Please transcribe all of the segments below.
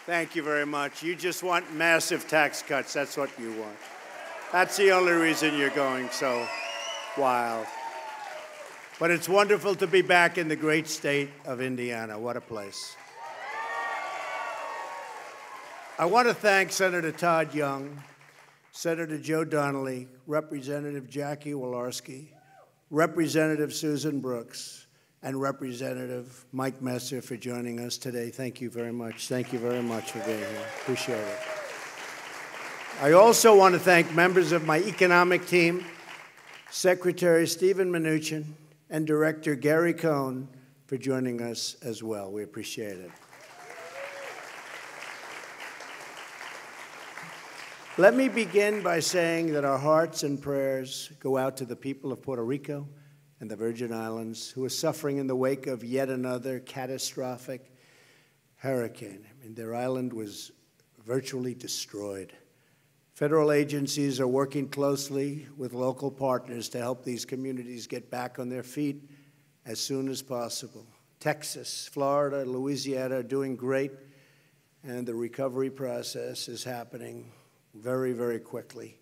Thank you very much. You just want massive tax cuts. That's what you want. That's the only reason you're going so wild. But it's wonderful to be back in the great state of Indiana. What a place. I want to thank Senator Todd Young, Senator Joe Donnelly, Representative Jackie Walorski, Representative Susan Brooks, and Representative Mike Messer for joining us today. Thank you very much. Thank you very much for being here. Appreciate it. I also want to thank members of my economic team, Secretary Stephen Mnuchin, and Director Gary Cohn for joining us as well. We appreciate it. Let me begin by saying that our hearts and prayers go out to the people of Puerto Rico and the Virgin Islands who are suffering in the wake of yet another catastrophic hurricane. I mean, their island was virtually destroyed. Federal agencies are working closely with local partners to help these communities get back on their feet as soon as possible. Texas, Florida, Louisiana are doing great, and the recovery process is happening very, very quickly.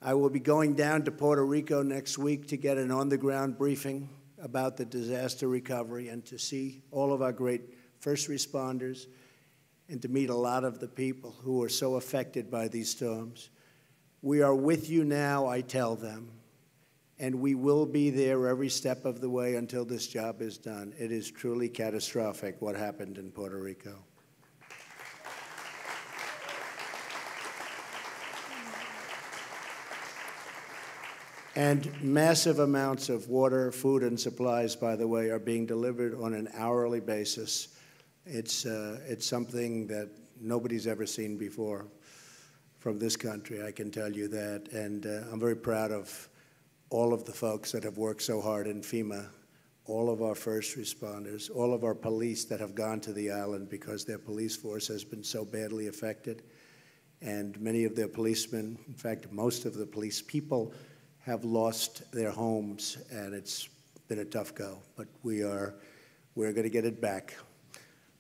I will be going down to Puerto Rico next week to get an on-the-ground briefing about the disaster recovery and to see all of our great first responders and to meet a lot of the people who are so affected by these storms. We are with you now, I tell them, and we will be there every step of the way until this job is done. It is truly catastrophic what happened in Puerto Rico. And massive amounts of water, food, and supplies, by the way, are being delivered on an hourly basis. It's something that nobody's ever seen before from this country, I can tell you that. And I'm very proud of all of the folks that have worked so hard in FEMA, all of our first responders, all of our police that have gone to the island because their police force has been so badly affected. And many of their policemen, in fact, most of the police people, have lost their homes, and it's been a tough go, but we're going to get it back.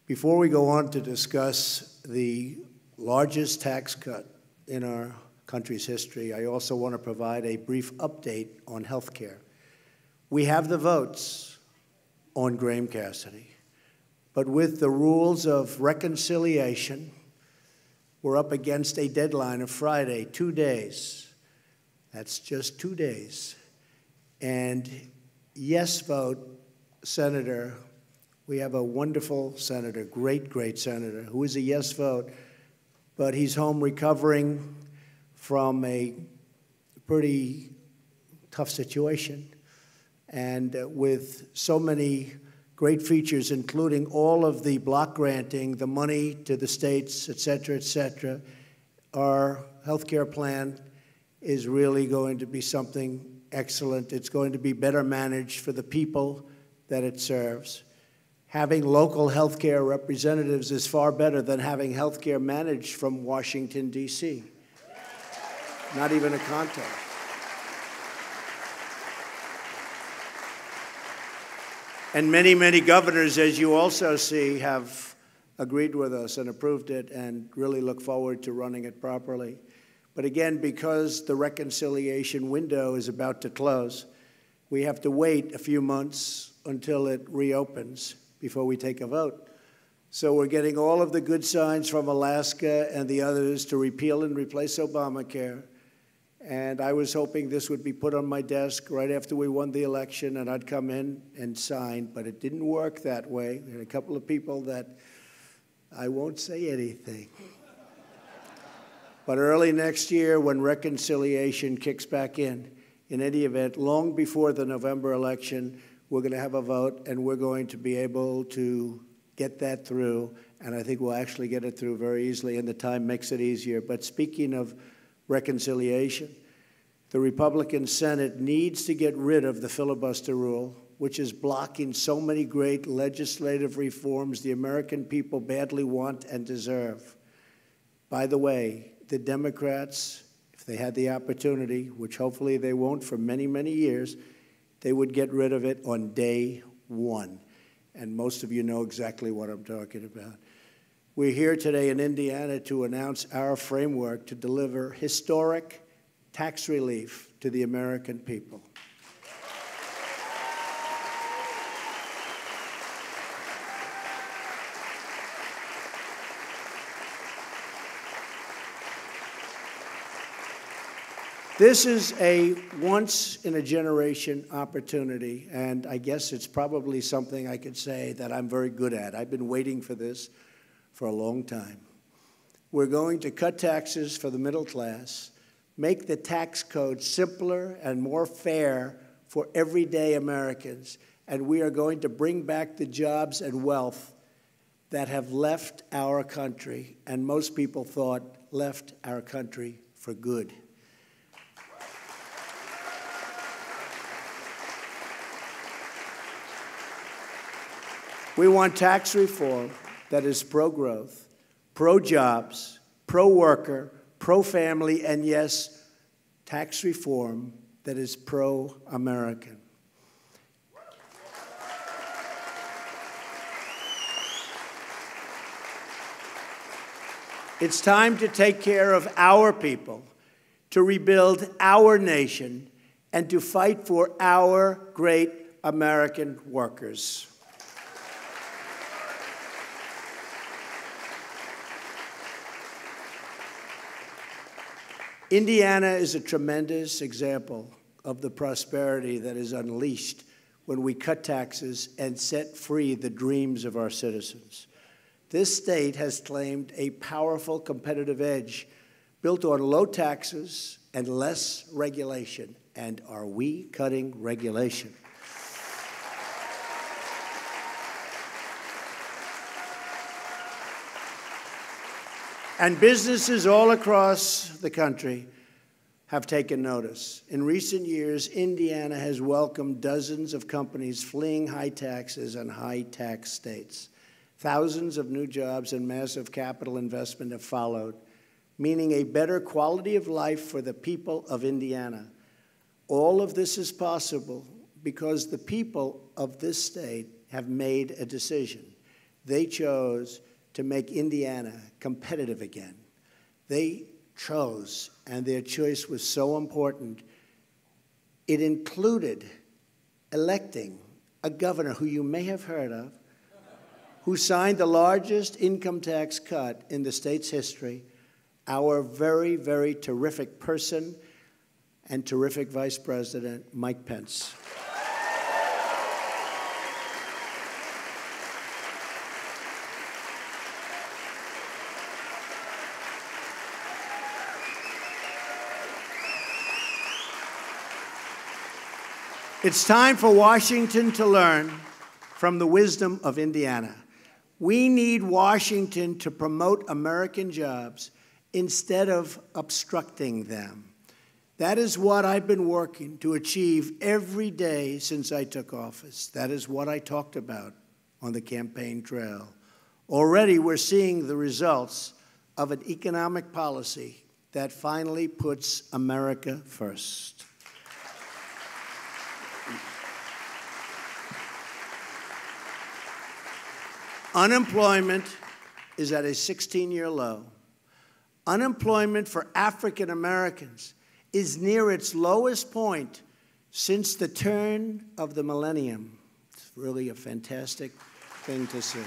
Before we go on to discuss the largest tax cut in our country's history, I also want to provide a brief update on health care. We have the votes on Graham Cassidy, but with the rules of reconciliation, we're up against a deadline of Friday, 2 days. That's just 2 days. And yes vote, Senator, we have a wonderful senator, great, great senator, who is a yes vote, but he's home recovering from a pretty tough situation. And with so many great features, including all of the block granting, the money to the states, et cetera, our health care plan is really going to be something excellent. It's going to be better managed for the people that it serves. Having local health care representatives is far better than having health care managed from Washington, D.C. Not even a contest. And many, many governors, as you also see, have agreed with us and approved it and really look forward to running it properly. But again, because the reconciliation window is about to close, we have to wait a few months until it reopens before we take a vote. So we're getting all of the good signs from Alaska and the others to repeal and replace Obamacare. And I was hoping this would be put on my desk right after we won the election and I'd come in and sign, but it didn't work that way. There are a couple of people that I won't say anything. But early next year, when reconciliation kicks back in any event, long before the November election, we're going to have a vote, and we're going to be able to get that through, and I think we'll actually get it through very easily, and the time makes it easier. But speaking of reconciliation, the Republican Senate needs to get rid of the filibuster rule, which is blocking so many great legislative reforms the American people badly want and deserve. By the way, the Democrats, if they had the opportunity, which hopefully they won't for many, many years, they would get rid of it on day one. And most of you know exactly what I'm talking about. We're here today in Indiana to announce our framework to deliver historic tax relief to the American people. This is a once-in-a-generation opportunity, and I guess it's probably something I could say that I'm very good at. I've been waiting for this for a long time. We're going to cut taxes for the middle class, make the tax code simpler and more fair for everyday Americans, and we are going to bring back the jobs and wealth that have left our country, and most people thought left our country for good. We want tax reform that is pro-growth, pro-jobs, pro-worker, pro-family, and yes, tax reform that is pro-American. It's time to take care of our people, to rebuild our nation, and to fight for our great American workers. Indiana is a tremendous example of the prosperity that is unleashed when we cut taxes and set free the dreams of our citizens. This state has claimed a powerful competitive edge built on low taxes and less regulation. And are we cutting regulation? And businesses all across the country have taken notice. In recent years, Indiana has welcomed dozens of companies fleeing high taxes and high-tax states. Thousands of new jobs and massive capital investment have followed, meaning a better quality of life for the people of Indiana. All of this is possible because the people of this state have made a decision. They chose to make Indiana competitive again. They chose, and their choice was so important, it included electing a governor who you may have heard of, who signed the largest income tax cut in the state's history, our very, very terrific person and terrific Vice President, Mike Pence. It's time for Washington to learn from the wisdom of Indiana. We need Washington to promote American jobs instead of obstructing them. That is what I've been working to achieve every day since I took office. That is what I talked about on the campaign trail. Already we're seeing the results of an economic policy that finally puts America first. Unemployment is at a 16-year low. Unemployment for African Americans is near its lowest point since the turn of the millennium. It's really a fantastic thing to see.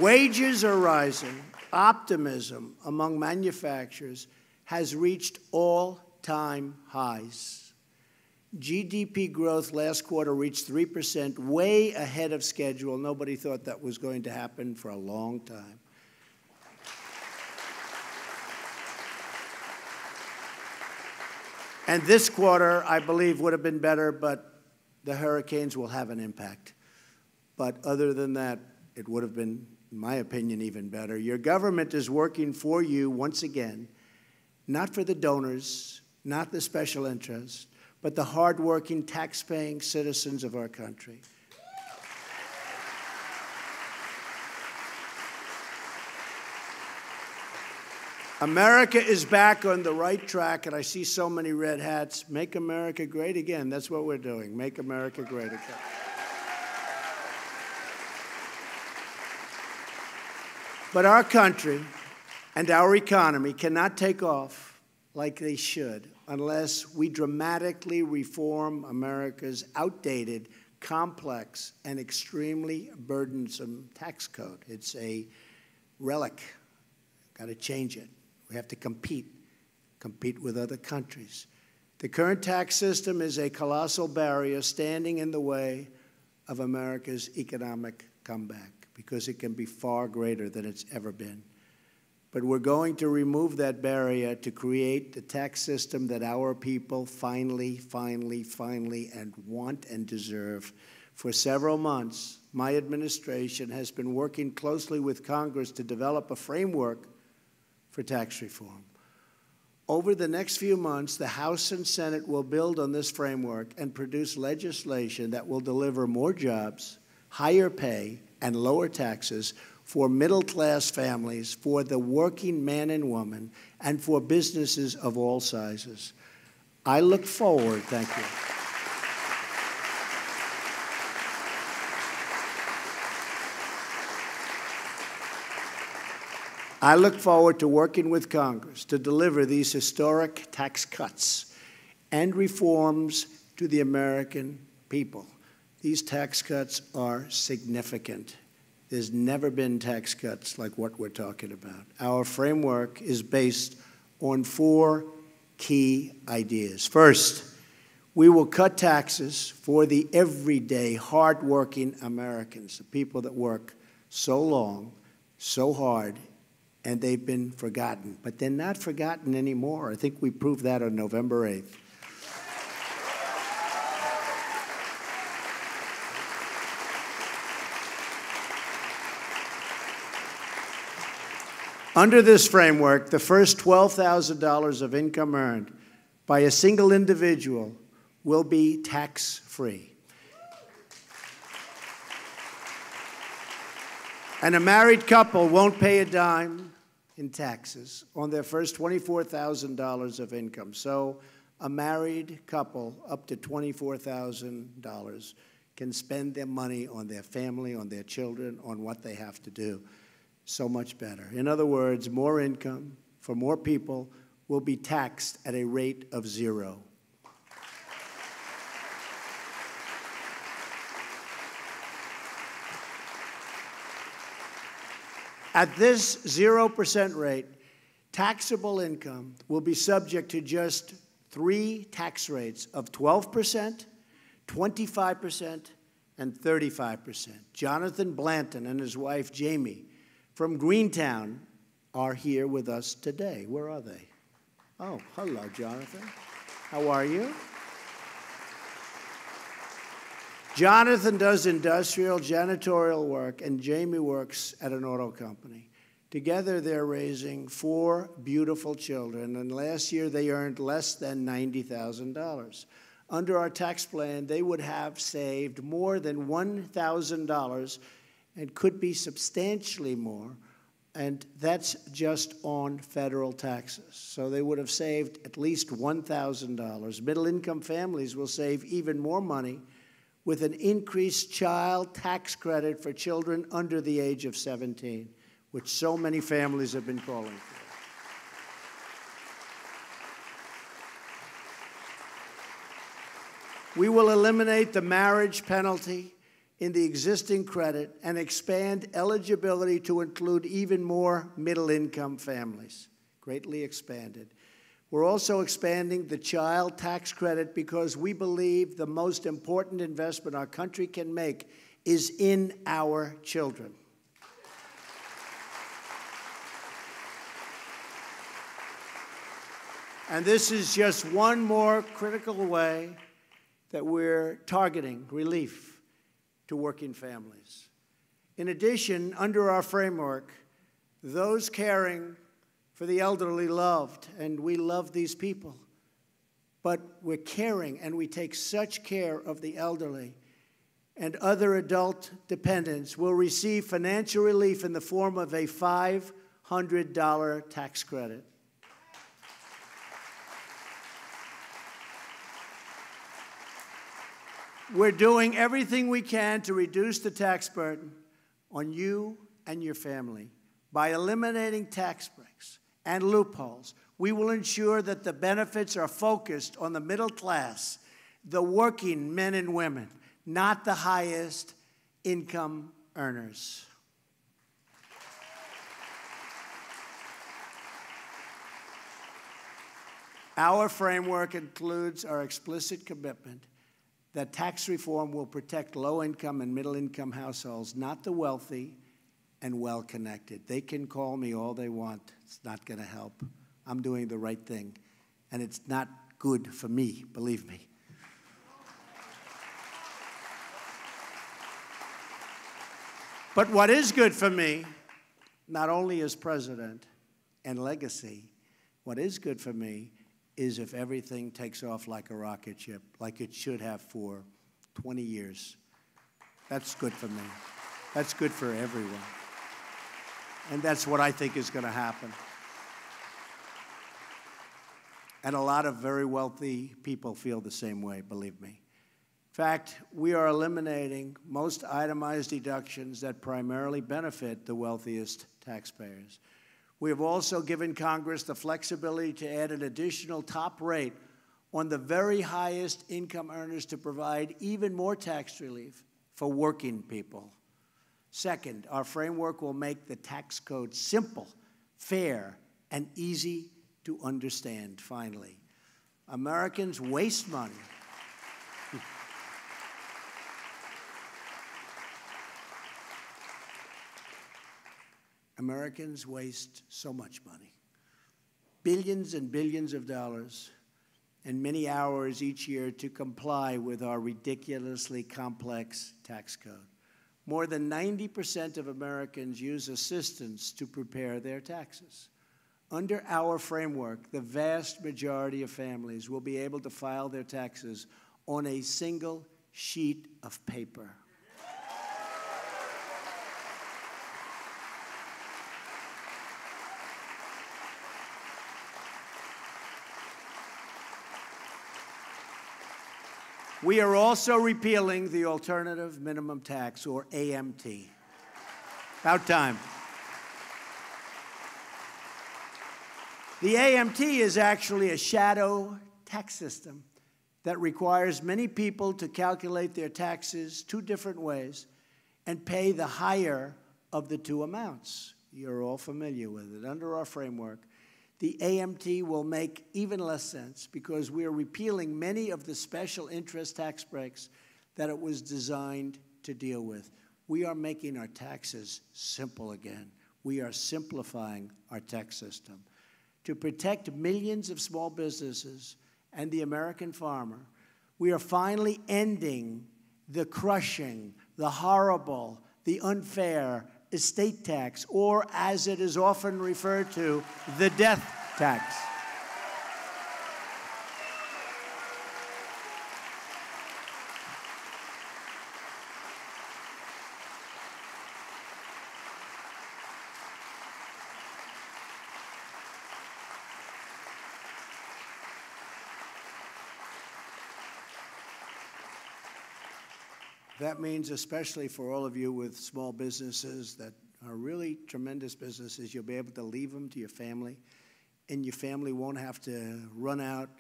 Wages are rising. Optimism among manufacturers has reached all-time highs. GDP growth last quarter reached 3%, way ahead of schedule. Nobody thought that was going to happen for a long time. And this quarter, I believe, would have been better, but the hurricanes will have an impact. But other than that, it would have been, in my opinion, even better. Your government is working for you once again, not for the donors, not the special interests, but the hardworking, tax-paying citizens of our country. America is back on the right track, and I see so many red hats. Make America great again. That's what we're doing. Make America great again. But our country and our economy cannot take off like they should unless we dramatically reform America's outdated, complex, and extremely burdensome tax code. It's a relic. Got to change it. We have to compete with other countries. The current tax system is a colossal barrier standing in the way of America's economic comeback because it can be far greater than it's ever been. But we're going to remove that barrier to create the tax system that our people finally, and want and deserve. For several months, my administration has been working closely with Congress to develop a framework for tax reform. Over the next few months, the House and Senate will build on this framework and produce legislation that will deliver more jobs, higher pay, and lower taxes for middle-class families, for the working man and woman, and for businesses of all sizes. I look forward, thank you. I look forward to working with Congress to deliver these historic tax cuts and reforms to the American people. These tax cuts are significant. There's never been tax cuts like what we're talking about. Our framework is based on 4 key ideas. First, we will cut taxes for the everyday, hardworking Americans, the people that work so long, so hard, and they've been forgotten. But they're not forgotten anymore. I think we proved that on November 8th. Under this framework, the first $12,000 of income earned by a single individual will be tax-free. And a married couple won't pay a dime in taxes on their first $24,000 of income. So a married couple up to $24,000 can spend their money on their family, on their children, on what they have to do. So much better. In other words, more income for more people will be taxed at a rate of 0. At this 0% rate, taxable income will be subject to just 3 tax rates of 12%, 25%, and 35%. Jonathan Blanton and his wife, Jamie, from Greentown, are here with us today. Where are they? Oh, hello, Jonathan. How are you? Jonathan does industrial janitorial work, and Jamie works at an auto company. Together, they're raising 4 beautiful children, and last year they earned less than $90,000. Under our tax plan, they would have saved more than $1,000 and could be substantially more, and that's just on federal taxes. So they would have saved at least $1,000. Middle-income families will save even more money with an increased child tax credit for children under the age of 17, which so many families have been calling for. We will eliminate the marriage penalty in the existing credit and expand eligibility to include even more middle-income families, greatly expanded. We're also expanding the child tax credit because we believe the most important investment our country can make is in our children. And this is just one more critical way that we're targeting relief to working families. In addition, under our framework, those caring for the elderly loved, and we love these people, but we're caring and we take such care of the elderly and other adult dependents will receive financial relief in the form of a $500 tax credit. We're doing everything we can to reduce the tax burden on you and your family. By eliminating tax breaks and loopholes, we will ensure that the benefits are focused on the middle class, the working men and women, not the highest income earners. Our framework includes our explicit commitment that tax reform will protect low-income and middle-income households, not the wealthy and well-connected. They can call me all they want. It's not going to help. I'm doing the right thing, and it's not good for me, believe me. But what is good for me, not only as president and legacy, what is good for me is if everything takes off like a rocket ship, like it should have for 20 years. That's good for me. That's good for everyone. And that's what I think is going to happen. And a lot of very wealthy people feel the same way, believe me. In fact, we are eliminating most itemized deductions that primarily benefit the wealthiest taxpayers. We have also given Congress the flexibility to add an additional top rate on the very highest income earners to provide even more tax relief for working people. Second, our framework will make the tax code simple, fair, and easy to understand. Finally, Americans waste money. Americans waste so much money, billions and billions of dollars, and many hours each year to comply with our ridiculously complex tax code. More than 90% of Americans use assistance to prepare their taxes. Under our framework, the vast majority of families will be able to file their taxes on a single sheet of paper. We are also repealing the Alternative Minimum Tax, or AMT. About time. The AMT is actually a shadow tax system that requires many people to calculate their taxes two different ways and pay the higher of the two amounts. You're all familiar with it. Under our framework, the AMT will make even less sense because we are repealing many of the special interest tax breaks that it was designed to deal with. We are making our taxes simple again. We are simplifying our tax system. To protect millions of small businesses and the American farmer, we are finally ending the crushing, the horrible, the unfair estate tax, or as it is often referred to, the death tax. That means, especially for all of you with small businesses that are really tremendous businesses, you'll be able to leave them to your family, and your family won't have to run out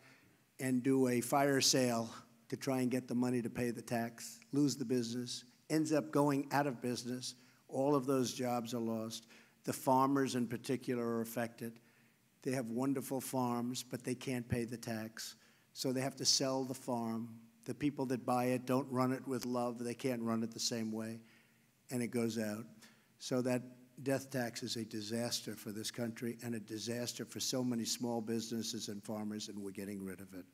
and do a fire sale to try and get the money to pay the tax, lose the business, ends up going out of business. All of those jobs are lost. The farmers in particular are affected. They have wonderful farms, but they can't pay the tax, so they have to sell the farm. The people that buy it don't run it with love. They can't run it the same way, and it goes out. So that death tax is a disaster for this country and a disaster for so many small businesses and farmers, and we're getting rid of it.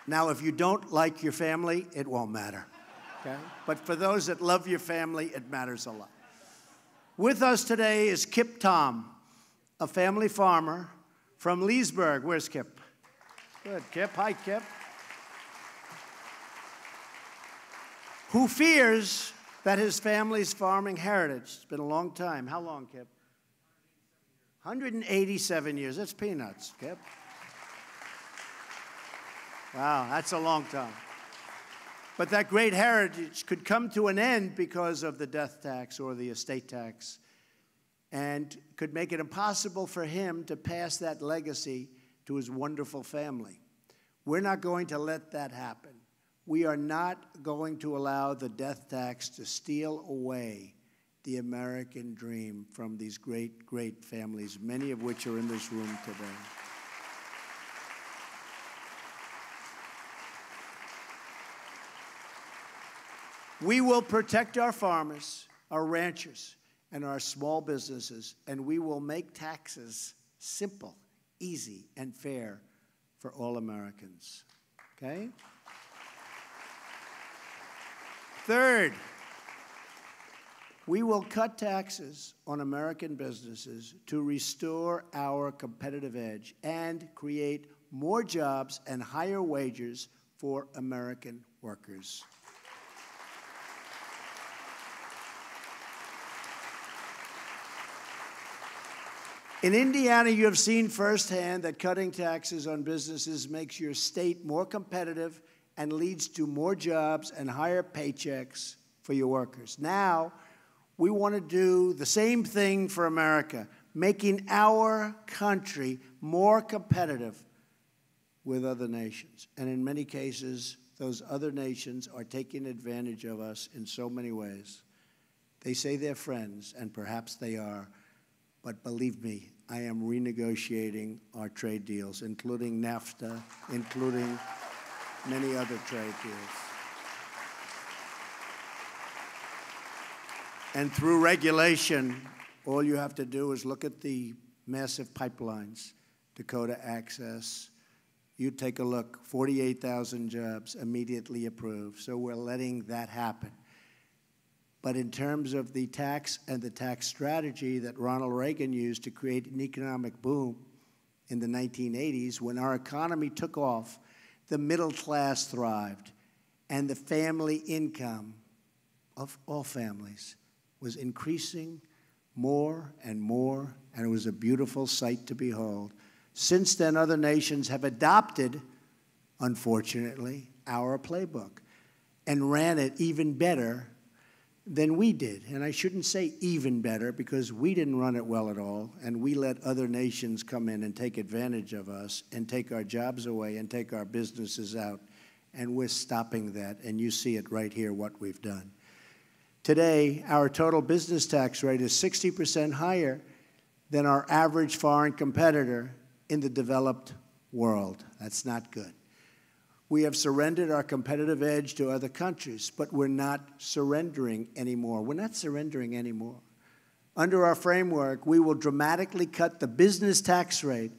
Now, if you don't like your family, it won't matter. Okay? But for those that love your family, it matters a lot. With us today is Kip Tom, a family farmer from Leesburg. Where's Kip? Good, Kip. Hi, Kip. Who fears that his family's farming heritage, it's been a long time. How long, Kip? 187 years. That's peanuts, Kip. Wow, that's a long time. But that great heritage could come to an end because of the death tax or the estate tax, and could make it impossible for him to pass that legacy to his wonderful family. We're not going to let that happen. We are not going to allow the death tax to steal away the American dream from these great, great families, many of which are in this room today. We will protect our farmers, our ranchers, and our small businesses, and we will make taxes simple, easy, and fair for all Americans. Okay? Third, we will cut taxes on American businesses to restore our competitive edge and create more jobs and higher wages for American workers. In Indiana, you have seen firsthand that cutting taxes on businesses makes your state more competitive and leads to more jobs and higher paychecks for your workers. Now, we want to do the same thing for America, making our country more competitive with other nations. And in many cases, those other nations are taking advantage of us in so many ways. They say they're friends, and perhaps they are. But believe me, I am renegotiating our trade deals, including NAFTA, including many other trade deals. And through regulation, all you have to do is look at the massive pipelines, Dakota Access. You take a look, 48,000 jobs immediately approved. So we're letting that happen. But in terms of the tax and the tax strategy that Ronald Reagan used to create an economic boom in the 1980s, when our economy took off, the middle class thrived, and the family income of all families was increasing more and more, and it was a beautiful sight to behold. Since then, other nations have adopted, unfortunately, our playbook and ran it even better than we did. And I shouldn't say even better, because we didn't run it well at all, and we let other nations come in and take advantage of us and take our jobs away and take our businesses out, and we're stopping that, and you see it right here, what we've done. Today, our total business tax rate is 60% higher than our average foreign competitor in the developed world. That's not good. We have surrendered our competitive edge to other countries, but we're not surrendering anymore. We're not surrendering anymore. Under our framework, we will dramatically cut the business tax rate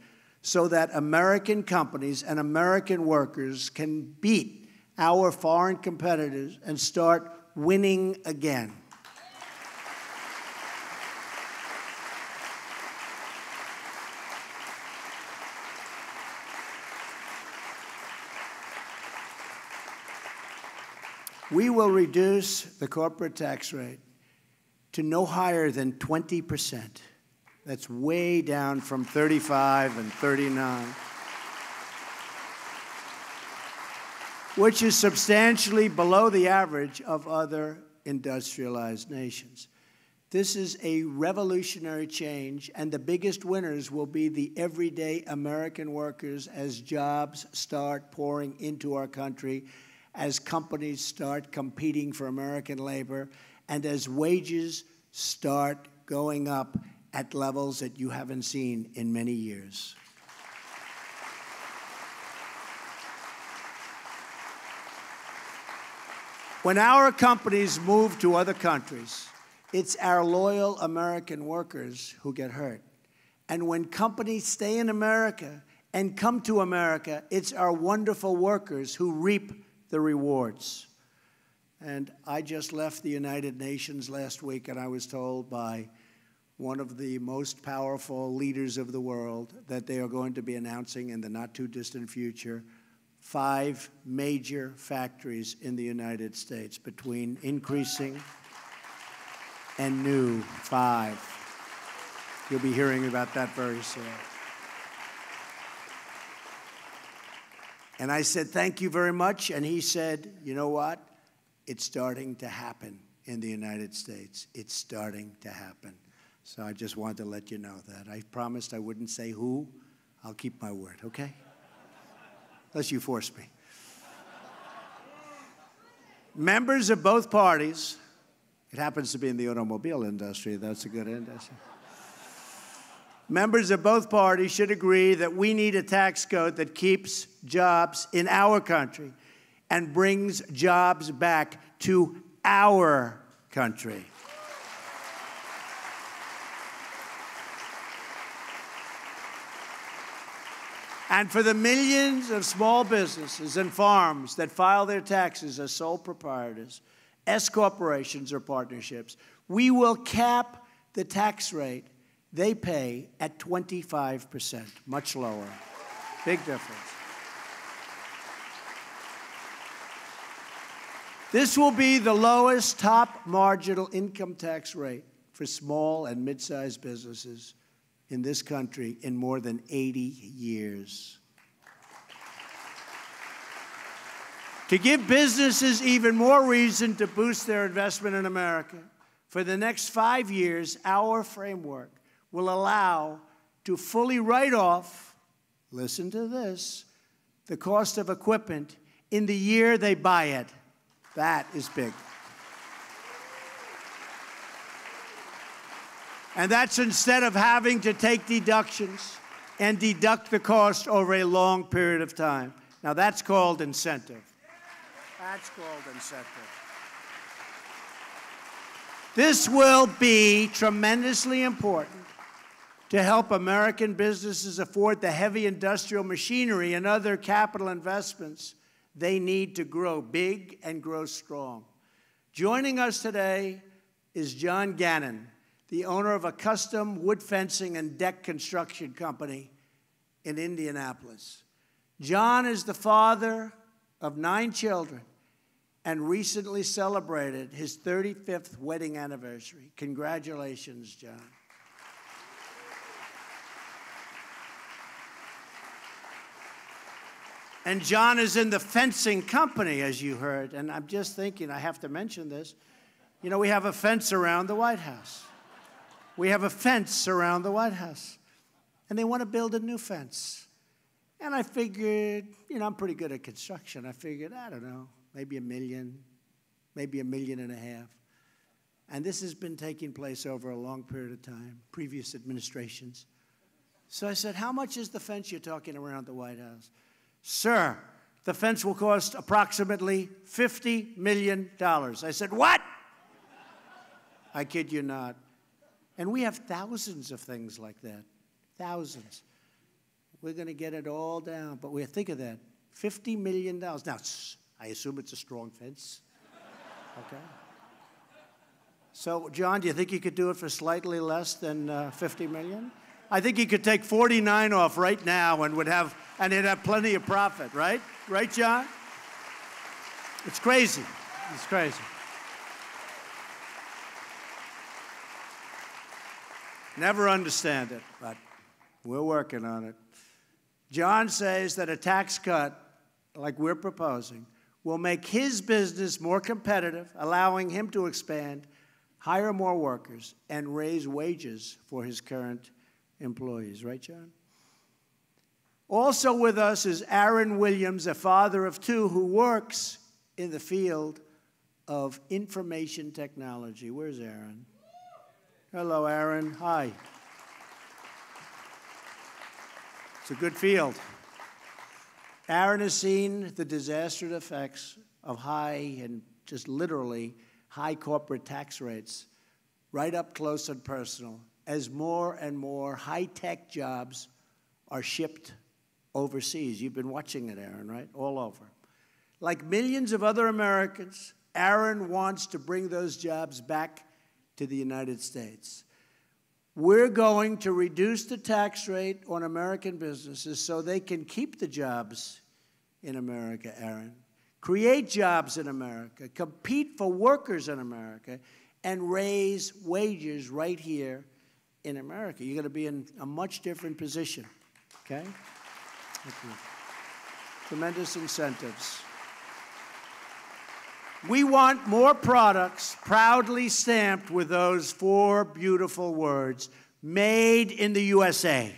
so that American companies and American workers can beat our foreign competitors and start winning again. We will reduce the corporate tax rate to no higher than 20%. That's way down from 35 and 39, which is substantially below the average of other industrialized nations. This is a revolutionary change, and the biggest winners will be the everyday American workers as jobs start pouring into our country, as companies start competing for American labor, and as wages start going up at levels that you haven't seen in many years. When our companies move to other countries, it's our loyal American workers who get hurt. And when companies stay in America and come to America, it's our wonderful workers who reap the rewards. And I just left the United Nations last week, and I was told by one of the most powerful leaders of the world that they are going to be announcing in the not-too-distant future 5 major factories in the United States, between increasing and new, 5. You'll be hearing about that very soon. And I said, thank you very much. And he said, you know what? It's starting to happen in the United States. It's starting to happen. So I just wanted to let you know that. I promised I wouldn't say who. I'll keep my word, okay? Unless you force me. Members of both parties, it happens to be in the automobile industry, that's a good industry. Members of both parties should agree that we need a tax code that keeps jobs in our country and brings jobs back to our country. And for the millions of small businesses and farms that file their taxes as sole proprietors, S corporations or partnerships, we will cap the tax rate they pay at 25%, much lower. Big difference. This will be the lowest top marginal income tax rate for small and mid-sized businesses in this country in more than 80 years. To give businesses even more reason to boost their investment in America, for the next 5 years, our framework will allow to fully write off, listen to this, the cost of equipment in the year they buy it. That is big. And that's instead of having to take deductions and deduct the cost over a long period of time. Now, that's called incentive. That's called incentive. This will be tremendously important to help American businesses afford the heavy industrial machinery and other capital investments they need to grow big and grow strong. Joining us today is John Gannon, the owner of a custom wood fencing and deck construction company in Indianapolis. John is the father of 9 children and recently celebrated his 35th wedding anniversary. Congratulations, John. And John is in the fencing company, as you heard. And I'm just thinking, I have to mention this. You know, we have a fence around the White House. We have a fence around the White House. And they want to build a new fence. And I figured, you know, I'm pretty good at construction. I figured, I don't know, maybe $1 million, maybe $1.5 million. And this has been taking place over a long period of time, previous administrations. So I said, how much is the fence you're talking around the White House? Sir, the fence will cost approximately $50 million. I said, what? I kid you not. And we have thousands of things like that, thousands. We're going to get it all down, but think of that, $50 million. Now, I assume it's a strong fence, okay? So, John, do you think you could do it for slightly less than $50 million? I think he could take 49 off right now and it'd have plenty of profit, right? Right, John? It's crazy. It's crazy. Never understand it, but we're working on it. John says that a tax cut, like we're proposing, will make his business more competitive, allowing him to expand, hire more workers, and raise wages for his current employees. Right, John? Also with us is Aaron Williams, a father of 2 who works in the field of information technology. Where's Aaron? Hello, Aaron. Hi. It's a good field. Aaron has seen the disastrous effects of high and just literally high corporate tax rates right up close and personal as more and more high-tech jobs are shipped overseas. You've been watching it, Aaron, right? All over. Like millions of other Americans, Aaron wants to bring those jobs back to the United States. We're going to reduce the tax rate on American businesses so they can keep the jobs in America, Aaron. Create jobs in America, compete for workers in America, and raise wages right here in America, you're going to be in a much different position, okay? Thank you. Tremendous incentives. We want more products proudly stamped with those 4 beautiful words, made in the USA,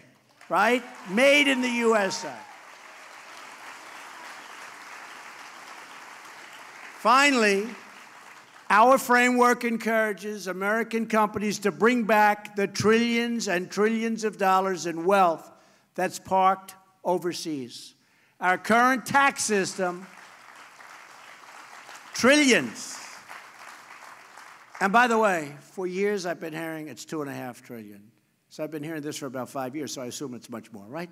right? Made in the USA. Finally, our framework encourages American companies to bring back the trillions and trillions of dollars in wealth that's parked overseas. Our current tax system, trillions. And by the way, for years I've been hearing it's $2.5 trillion. So I've been hearing this for about 5 years, so I assume it's much more, right?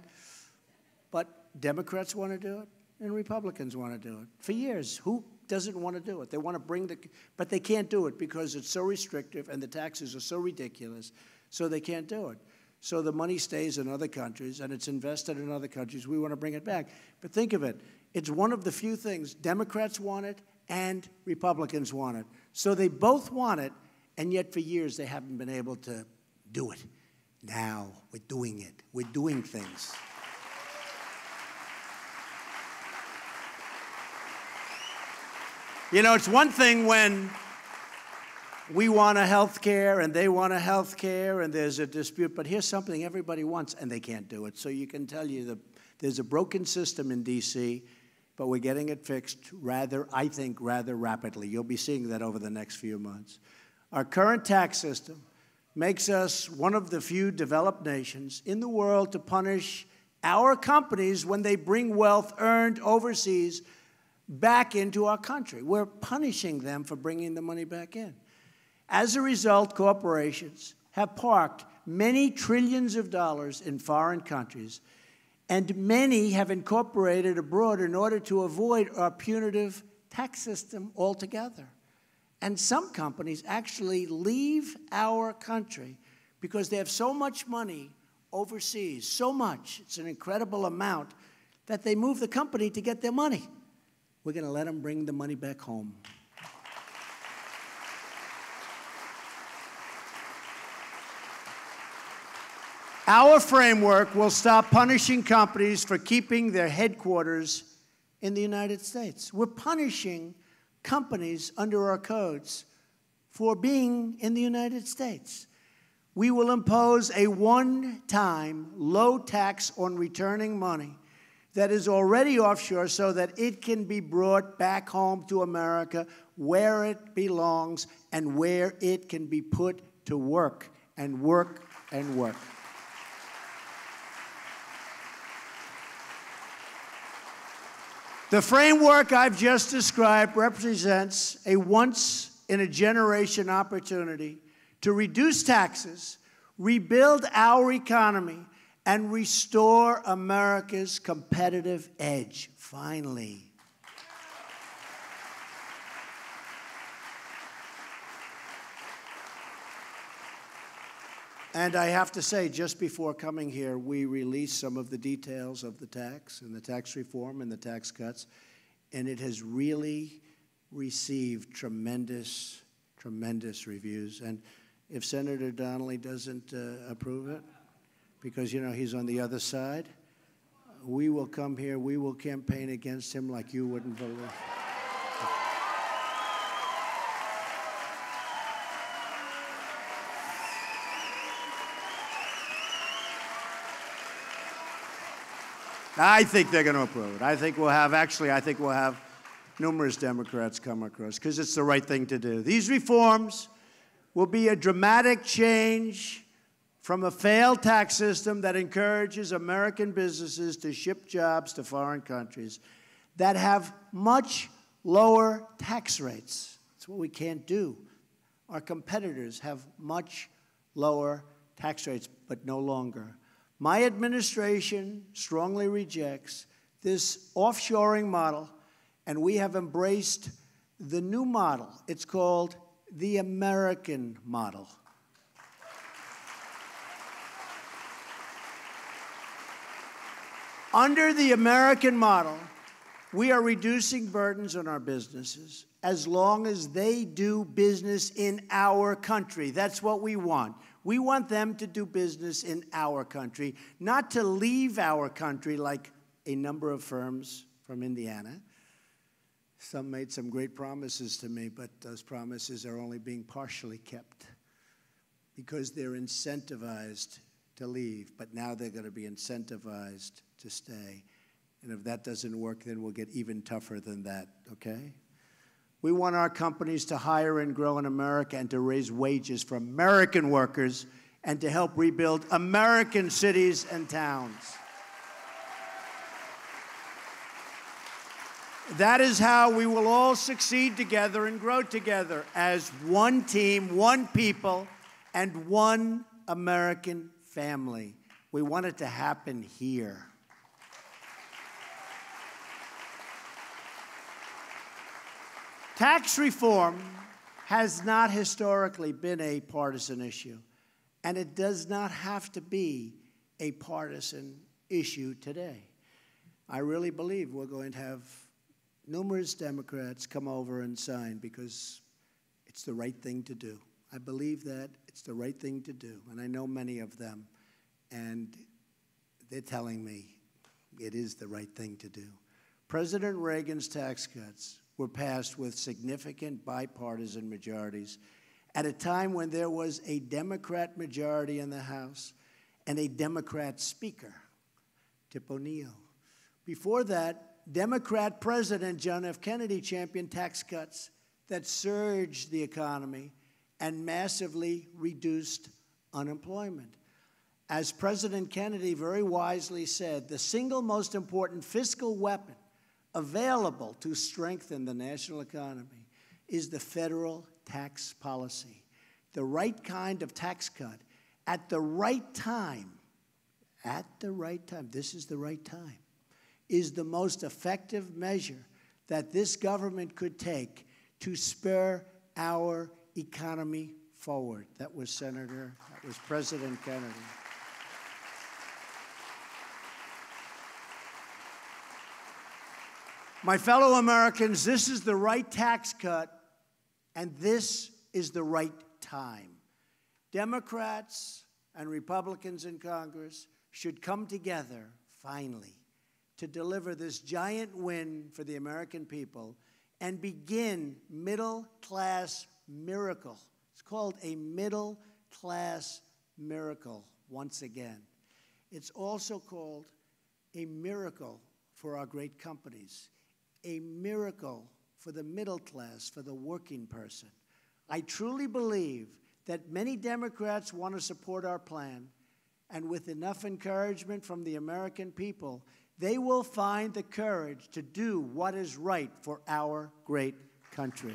But Democrats want to do it, and Republicans want to do it. For years, who doesn't want to do it? They want to bring but they can't do it because it's so restrictive and the taxes are so ridiculous, so they can't do it. So the money stays in other countries and it's invested in other countries. We want to bring it back. But think of it. It's one of the few things Democrats want it and Republicans want it. So they both want it, and yet for years they haven't been able to do it. Now we're doing it. We're doing things. You know, it's one thing when we want a health care and they want a health care and there's a dispute, but here's something everybody wants and they can't do it. So you can tell you that there's a broken system in D.C., but we're getting it fixed I think, rather rapidly. You'll be seeing that over the next few months. Our current tax system makes us one of the few developed nations in the world to punish our companies when they bring wealth earned overseas back into our country. We're punishing them for bringing the money back in. As a result, corporations have parked many trillions of dollars in foreign countries, and many have incorporated abroad in order to avoid our punitive tax system altogether. And some companies actually leave our country because they have so much money overseas, so much, it's an incredible amount, that they move the company to get their money. We're going to let them bring the money back home. Our framework will stop punishing companies for keeping their headquarters in the United States. We're punishing companies under our codes for being in the United States. We will impose a one-time low tax on returning money that is already offshore so that it can be brought back home to America where it belongs and where it can be put to work and work and work. The framework I've just described represents a once-in-a-generation opportunity to reduce taxes, rebuild our economy, and restore America's competitive edge, finally. And I have to say, just before coming here, we released some of the details of the tax and the tax reform and the tax cuts, and it has really received tremendous, tremendous reviews. And if Senator Donnelly doesn't approve it, because, you know, he's on the other side, we will come here, we will campaign against him like you wouldn't believe. I think they're going to approve it. I think we'll have numerous Democrats come across, because it's the right thing to do. These reforms will be a dramatic change from a failed tax system that encourages American businesses to ship jobs to foreign countries that have much lower tax rates. That's what we can't do. Our competitors have much lower tax rates, but no longer. My administration strongly rejects this offshoring model, and we have embraced the new model. It's called the American model. Under the American model, we are reducing burdens on our businesses as long as they do business in our country. That's what we want. We want them to do business in our country, not to leave our country like a number of firms from Indiana. Some made some great promises to me, but those promises are only being partially kept because they're incentivized to leave, but now they're going to be incentivized to stay. And if that doesn't work, then we'll get even tougher than that, okay? We want our companies to hire and grow in America and to raise wages for American workers and to help rebuild American cities and towns. That is how we will all succeed together and grow together as one team, one people, and one American family. We want it to happen here. Tax reform has not historically been a partisan issue, and it does not have to be a partisan issue today. I really believe we're going to have numerous Democrats come over and sign because it's the right thing to do. I believe that it's the right thing to do, and I know many of them, and they're telling me it is the right thing to do. President Reagan's tax cuts were passed with significant bipartisan majorities at a time when there was a Democrat majority in the House and a Democrat speaker, Tip O'Neill. Before that, Democrat President John F. Kennedy championed tax cuts that surged the economy and massively reduced unemployment. As President Kennedy very wisely said, the single most important fiscal weapon available to strengthen the national economy is the federal tax policy. The right kind of tax cut at the right time, this is the right time, is the most effective measure that this government could take to spur our economy forward. That was President Kennedy. My fellow Americans, this is the right tax cut, and this is the right time. Democrats and Republicans in Congress should come together, finally, to deliver this giant win for the American people and begin middle-class miracle. It's called a middle-class miracle once again. It's also called a miracle for our great companies, a miracle for the middle class, for the working person. I truly believe that many Democrats want to support our plan, and with enough encouragement from the American people, they will find the courage to do what is right for our great country.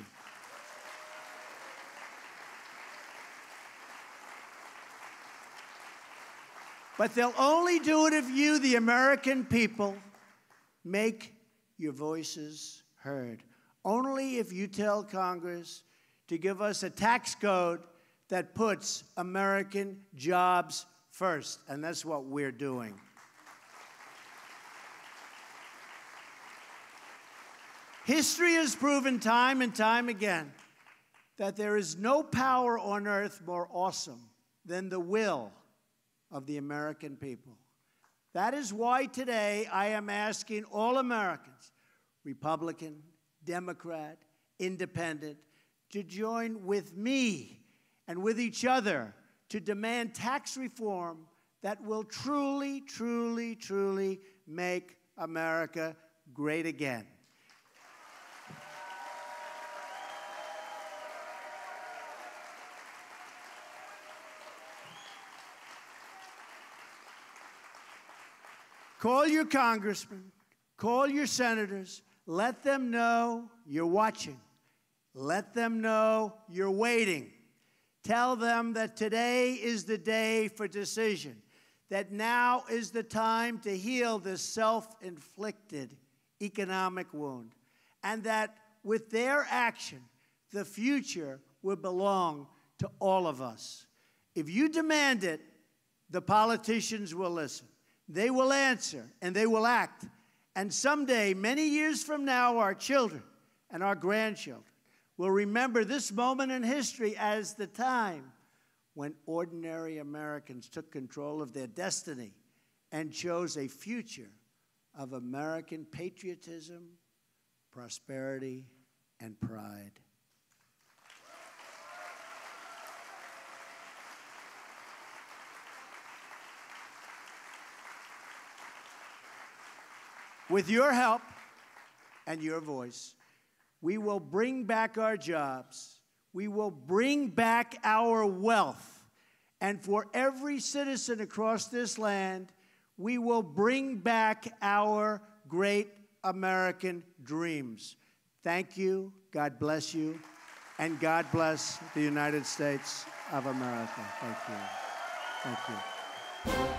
But they'll only do it if you, the American people, make your voices heard. Only if you tell Congress to give us a tax code that puts American jobs first. And that's what we're doing. History has proven time and time again that there is no power on earth more awesome than the will of the American people. That is why today I am asking all Americans, Republican, Democrat, Independent, to join with me and with each other to demand tax reform that will truly, truly, truly make America great again. Call your congressmen, call your senators, let them know you're watching. Let them know you're waiting. Tell them that today is the day for decision, that now is the time to heal this self-inflicted economic wound, and that with their action, the future will belong to all of us. If you demand it, the politicians will listen. They will answer, and they will act. And someday, many years from now, our children and our grandchildren will remember this moment in history as the time when ordinary Americans took control of their destiny and chose a future of American patriotism, prosperity, and pride. With your help and your voice, we will bring back our jobs. We will bring back our wealth. And for every citizen across this land, we will bring back our great American dreams. Thank you. God bless you. And God bless the United States of America. Thank you. Thank you.